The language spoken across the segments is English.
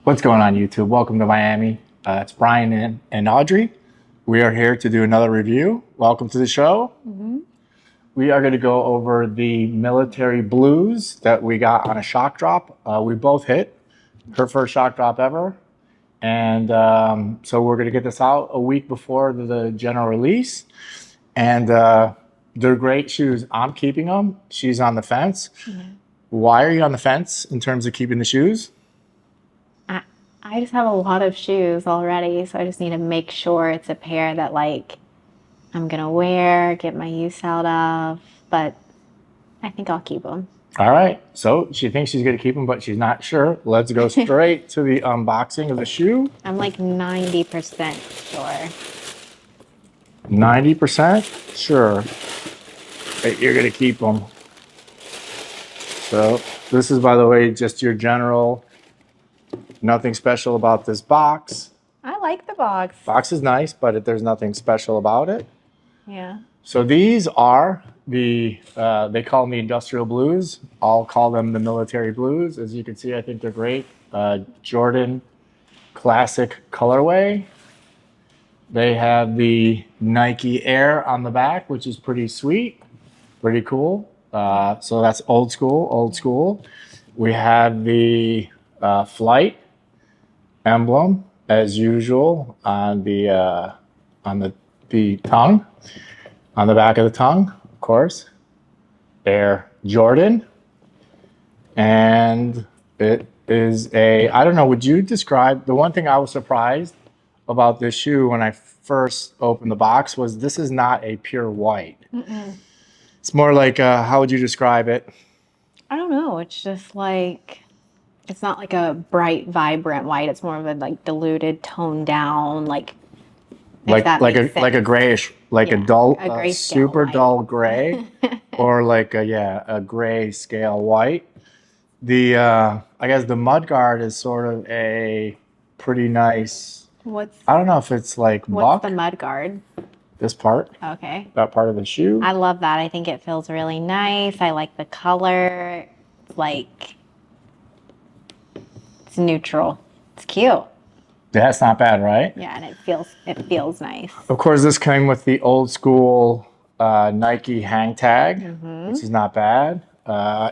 What's going on, YouTube? Welcome to Miami. It's Brian and Audrey. We are here to do another review. Welcome to the show. We are going to go over the military blues that we got on a shock drop. We both hit her first shock drop ever. And so we're going to get this out a week before the general release. And they're great shoes. I'm keeping them. She's on the fence. Why are you on the fence in terms of keeping the shoes? I just have a lot of shoes already, so I just need to make sure it's a pair that I'm gonna wear, get my use out of, but I think I'll keep them. All right, so she thinks she's gonna keep them, but she's not sure. Let's go straight to the unboxing of the shoe. I'm like 90% sure. 90% sure that you're gonna keep them. So this is, by the way, just your general. Nothing special about this box. I like the box. Box is nice, but there's nothing special about it. Yeah. So these are the, they call them the industrial blues. I'll call them the military blues. As you can see, I think they're great. Jordan classic colorway. They have the Nike Air on the back, which is pretty sweet, pretty cool. So that's old school. We have the Flight emblem as usual on the tongue, on the back of the tongue, of course. Air Jordan, and it is a, I don't know, would you describe, the one thing I was surprised about this shoe when I first opened the box was this is not a pure white. It's more like, how would you describe it? I don't know. It's just like, it's not like a bright, vibrant white. It's more of a diluted, toned down, like a grayish, a dull, a super white. dull gray, or like a gray scale white. The I guess the mudguard is sort of a pretty nice. I don't know if it's like what's buck. the mudguard? This part. Okay. That part of the shoe. I love that. I think it feels really nice. I like the color. It's it's neutral. It's cute. That's not bad, right? Yeah, and it feels nice. Of course, this came with the old school Nike hang tag, which is not bad.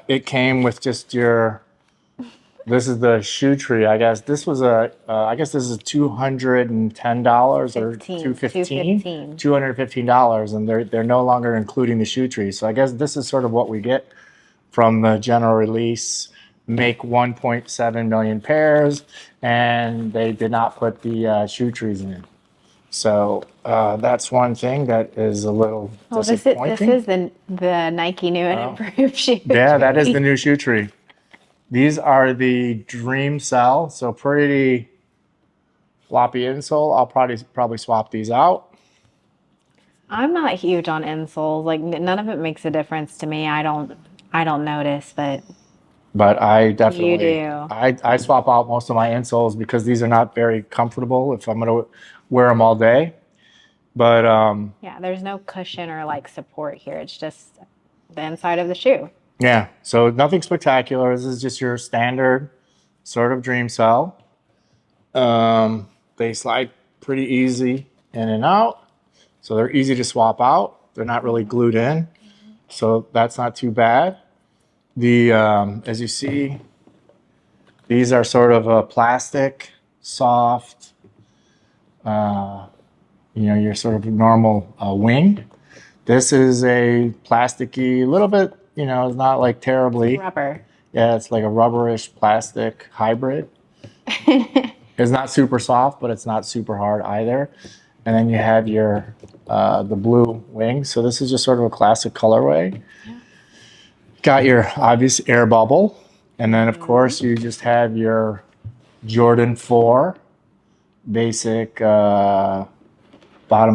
It came with just your. This is the shoe tree. I guess this was I guess this is $210 or $215. $215, and they're no longer including the shoe tree. So I guess this is sort of what we get from the general release. Make 1.7 million pairs, and they did not put the shoe trees in. So that's one thing that is a little disappointing. This is the Nike new and improved shoe tree. Yeah, that is the new shoe tree. These are the Dream Cell, so pretty floppy insole. I'll probably swap these out. I'm not huge on insoles. Like none of it makes a difference to me. I don't notice, But I definitely, you do. I swap out most of my insoles because these are not very comfortable if I'm going to wear them all day. But yeah, there's no cushion or support here. It's just the inside of the shoe. Yeah, so nothing spectacular. This is just your standard sort of Dream Cell. They slide pretty easy in and out, so they're easy to swap out. They're not really glued in, so that's not too bad. The as you see, these are sort of a plastic, soft, your sort of normal wing. This is a plasticky, little bit, it's not like terribly. Rubber. Yeah, it's like a rubberish plastic hybrid. It's not super soft, but it's not super hard either. And then you have your the blue wing. So this is just sort of a classic colorway. Yeah. Got your obvious air bubble. And then, of course, you just have your Jordan 4 basic bottom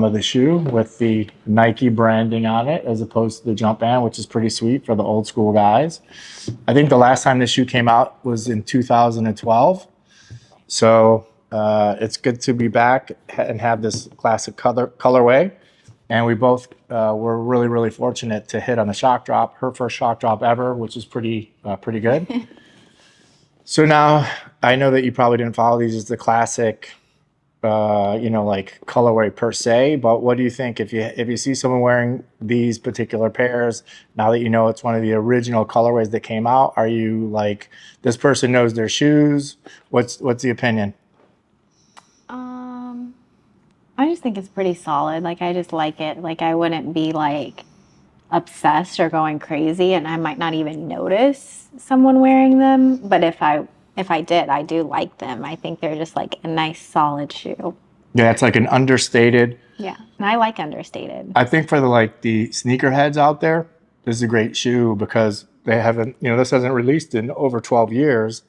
of the shoe with the Nike branding on it as opposed to the jump band, which is pretty sweet for the old school guys. I think the last time this shoe came out was in 2012. So it's good to be back and have this classic colorway. And we both were really, really fortunate to hit on the shock drop, her first shock drop ever, which is pretty good. So now I know that you probably didn't follow these as the classic, like colorway per se. But what do you think if you see someone wearing these particular pairs now that you know it's one of the original colorways that came out? Are you like this person knows their shoes? What's the opinion? I just think it's pretty solid. Like I just like it. Like I wouldn't be like obsessed or going crazy, and I might not even notice someone wearing them. But if I did, I do like them. I think they're just like a nice solid shoe. Yeah, it's like an understated. Yeah, and I like understated. I think for the sneakerheads out there, this is a great shoe because they haven't, this hasn't released in over 12 years.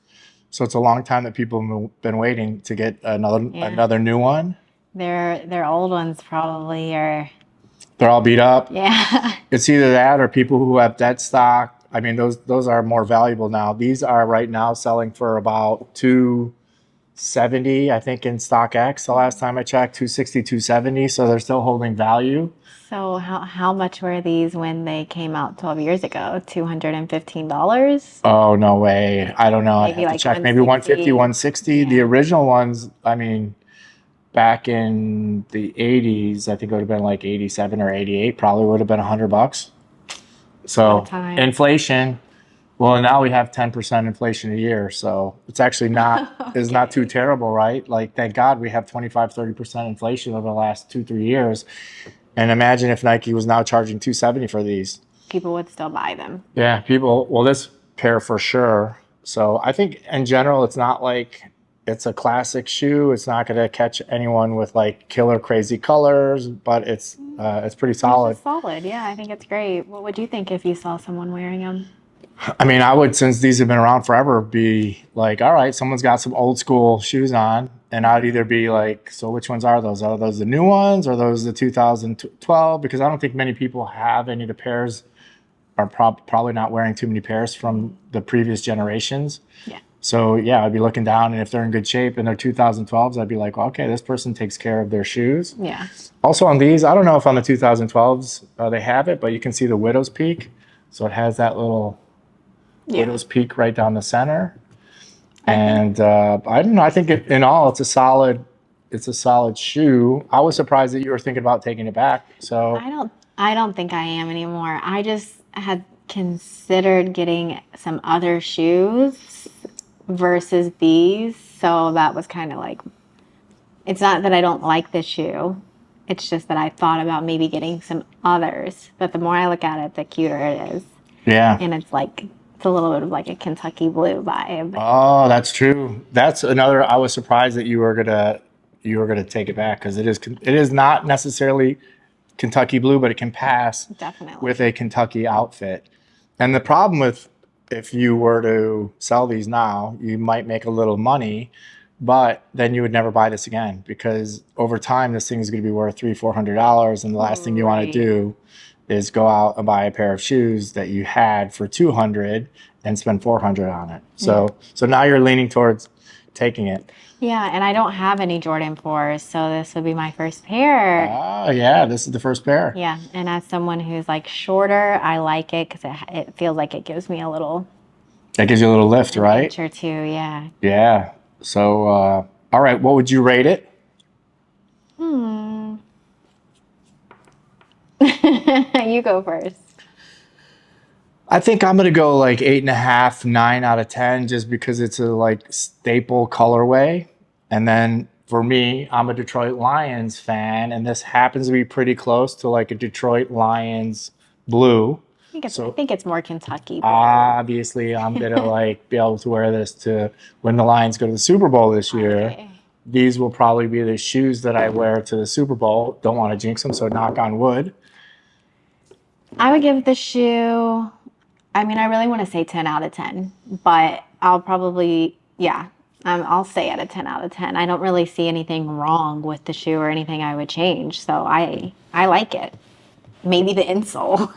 So it's a long time that people have been waiting to get another new one. Their old ones probably are. They're all beat up. Yeah. It's either that or people who have dead stock. I mean, those are more valuable now. These are right now selling for about 270, I think, in StockX. The last time I checked, 260, 270. So they're still holding value. So how much were these when they came out 12 years ago? $215? Oh, no way. I don't know. I'd Maybe have to like check. Maybe 150, 160. Yeah. The original ones, I mean, back in the 80s, I think it would have been like 87 or 88, probably would have been $100. So inflation, well, now we have 10% inflation a year. So it's actually not, is not too terrible, right? Like, thank God we have 25, 30% inflation over the last 2, 3 years. And imagine if Nike was now charging 270 for these. People would still buy them. Yeah, well, this pair for sure. So I think in general, it's not like it's a classic shoe. It's not going to catch anyone with like killer crazy colors, but it's pretty solid. It's solid. Yeah, I think it's great. What would you think if you saw someone wearing them? I mean, I would, since these have been around forever, be like, all right, someone's got some old school shoes on. And I'd either be like, so which ones are those? Are those the new ones or those the 2012? Because I don't think many people have any of the pairs, are probably not wearing too many pairs from the previous generations. Yeah. So yeah, I'd be looking down, and if they're in good shape and they're 2012s, I'd be like, well, okay, this person takes care of their shoes. Yeah. Also on these, I don't know if on the 2012s they have it, but you can see the widow's peak. So it has that little widow's peak right down the center. And I don't know. I think in all, it's a solid shoe. I was surprised that you were thinking about taking it back. So I don't think I am anymore. I just had considered getting some other shoes versus these. So that was kind of like, it's not that I don't like the shoe. It's just that I thought about maybe getting some others. But the more I look at it, the cuter it is. Yeah. And it's a little bit of like a Kentucky blue vibe. Oh, that's true. That's another. I was surprised that you were gonna take it back because it is not necessarily Kentucky blue, but it can pass Definitely with a Kentucky outfit. And the problem with if you were to sell these now, you might make a little money, but then you would never buy this again because over time this thing is going to be worth $300-400, and the last thing you want to do is go out and buy a pair of shoes that you had for $200 and spend $400 on it. So now you're leaning towards taking it. Yeah, and I don't have any Jordan 4s, so this would be my first pair. Oh, yeah, this is the first pair. Yeah, and as someone who's like shorter, I like it because it feels like it gives me a little... That gives you a little lift, right? Inch or two, yeah. Yeah. So, all right, what would you rate it? You go first. I think I'm gonna go like 8.5, 9 out of 10, just because it's a like staple colorway. And then for me, I'm a Detroit Lions fan, and this happens to be pretty close to like a Detroit Lions blue. I think it's more Kentucky blue. Obviously, I'm gonna like be able to wear this to when the Lions go to the Super Bowl this year. Okay. These will probably be the shoes that I wear to the Super Bowl. Don't want to jinx them, so knock on wood. I would give the shoe, I mean, I really want to say 10 out of 10, but I'll probably, I'll say at a 10 out of 10. I don't really see anything wrong with the shoe or anything I would change, so I like it. Maybe the insole.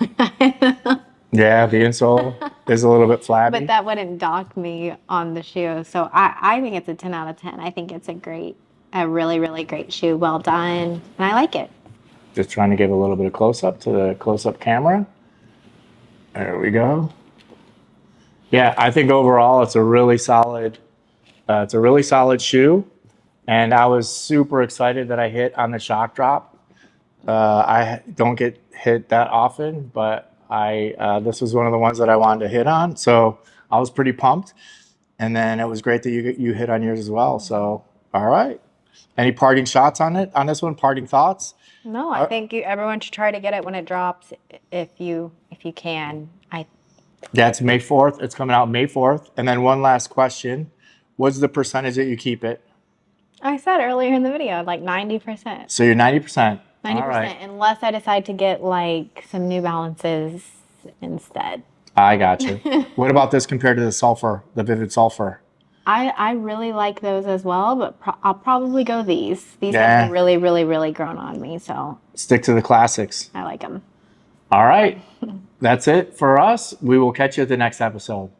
Yeah, the insole is a little bit flabby. But that wouldn't dock me on the shoe, so I think it's a 10 out of 10. I think it's a really, really great shoe. Well done, and I like it. Just trying to give a little bit of close-up to the close-up camera. There we go. Yeah, I think overall it's a really solid. It's a really solid shoe, and I was super excited that I hit on the shock drop. I don't get hit that often, but I this was one of the ones that I wanted to hit on, so I was pretty pumped. And then it was great that you hit on yours as well. So all right, any parting shots on it on this one? Parting thoughts? No, I think everyone should try to get it when it drops if you can. Yeah, it's May 4th. It's coming out May 4th. And then one last question: what's the percentage that you keep it? I said earlier in the video, like 90%. So you're 90%. 90%, All right. unless I decide to get like some New Balances instead. I got you. What about this compared to the sulfur, the Vivid Sulfur? I really like those as well, but I'll probably go these. These Yeah. have really, really, really grown on me, so Stick to the classics. I like them. All right. That's it for us. We will catch you at the next episode.